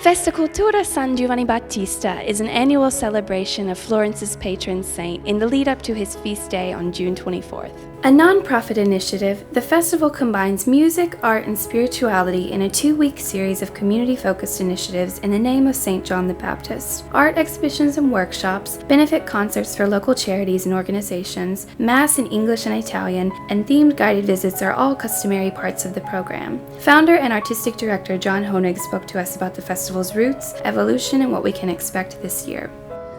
Festa Cultura San Giovanni Battista is an annual celebration of Florence's patron saint in the lead up to his feast day on June 24th. A non-profit initiative, the festival combines music, art, and spirituality in a 2-week series of community-focused initiatives in the name of St. John the Baptist. Art exhibitions and workshops, benefit concerts for local charities and organizations, Mass in English and Italian, and themed guided visits are all customary parts of the program. Founder and artistic director John Honig spoke to us about the festival's roots, evolution, and what we can expect this year.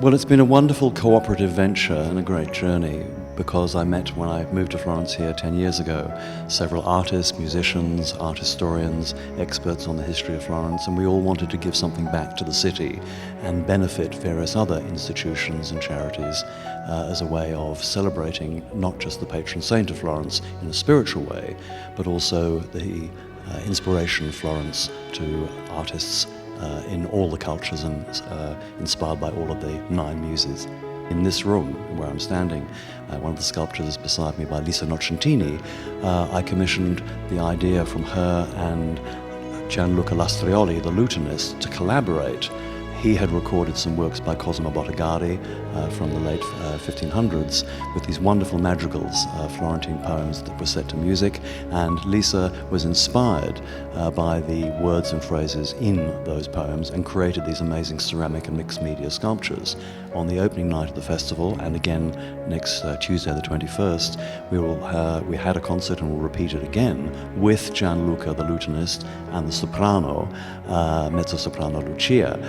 Well, it's been a wonderful cooperative venture and a great journey, because I met, when I moved to Florence here 10 years ago, several artists, musicians, art historians, experts on the history of Florence, and we all wanted to give something back to the city and benefit various other institutions and charities as a way of celebrating not just the patron saint of Florence in a spiritual way, but also the inspiration of Florence to artists in all the cultures and inspired by all of the 9 muses. In this room where I'm standing, one of the sculptures beside me by Lisa Nocentini, I commissioned the idea from her and Gianluca Lastrioli, the lutenist, to collaborate. He had recorded some works by Cosimo Bottegari from the late 1500s with these wonderful madrigals, Florentine poems that were set to music, and Lisa was inspired by the words and phrases in those poems and created these amazing ceramic and mixed media sculptures. On the opening night of the festival, and again next Tuesday the 21st, we had a concert and we'll repeat it again with Gianluca the lutenist and the soprano, mezzo-soprano Lucia,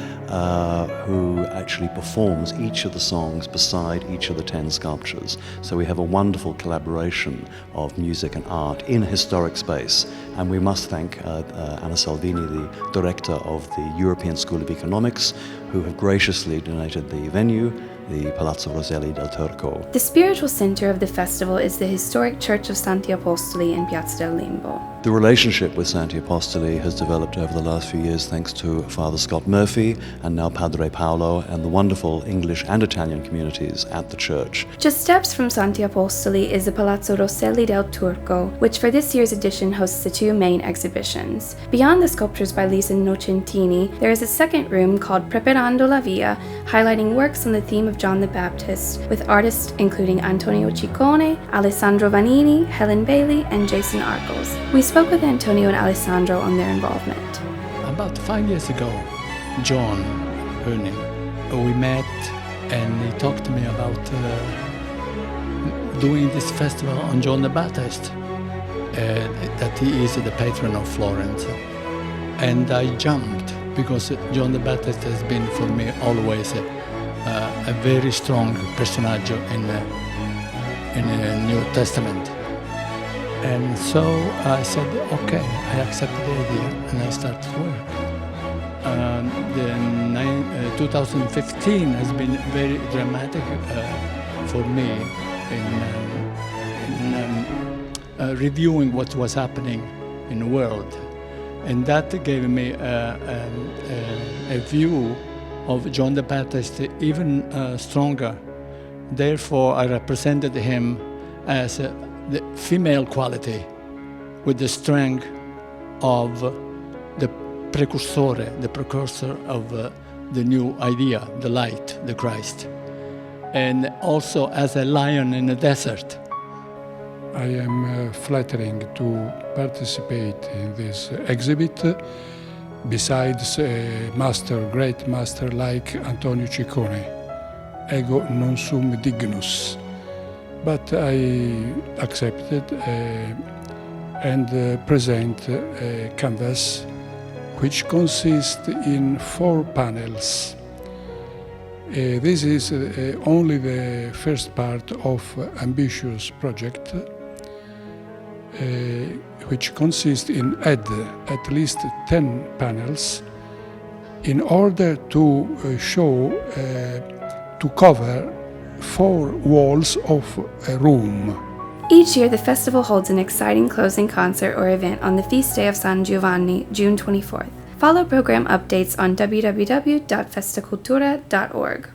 who actually performs each of the songs beside each of the 10 sculptures. So we have a wonderful collaboration of music and art in a historic space. And we must thank Anna Salvini, the director of the European School of Economics, who have graciously donated the venue, the Palazzo Rosselli del Turco. The spiritual center of the festival is the historic Church of Santi Apostoli in Piazza del Limbo. The relationship with Santi Apostoli has developed over the last few years thanks to Father Scott Murphy and now Padre Paolo and the wonderful English and Italian communities at the church. Just steps from Santi Apostoli is the Palazzo Rosselli del Turco, which for this year's edition hosts the 2 main exhibitions. Beyond the sculptures by Lisa Nocentini, there is a second room called Preparando la Via, highlighting works on the theme of John the Baptist, with artists including Antonio Ciccone, Alessandro Vanini, Helen Bailey, and Jason Arkles. We spoke with Antonio and Alessandro on their involvement. About 5 years ago, John Honig, we met and he talked to me about doing this festival on John the Baptist, that he is the patron of Florence. And I jumped because John the Baptist has been for me always a very strong personage in the New Testament. And so I said, okay, I accept the idea, and I started work. 2015 has been very dramatic for me in reviewing what was happening in the world. And that gave me a view of John the Baptist even stronger. Therefore, I represented him as the female quality with the strength of the precursor of the new idea, the light, the Christ. And also as a lion in the desert. I am flattering to participate in this exhibit besides a great master like Antonio Ciccone. Ego non sum dignus. But I accepted and present a canvas which consists in 4 panels. This is only the first part of ambitious project, which consists in at least 10 panels in order to show, to cover 4 walls of a room. Each year, the festival holds an exciting closing concert or event on the feast day of San Giovanni, June 24th. Follow program updates on www.festacultura.org.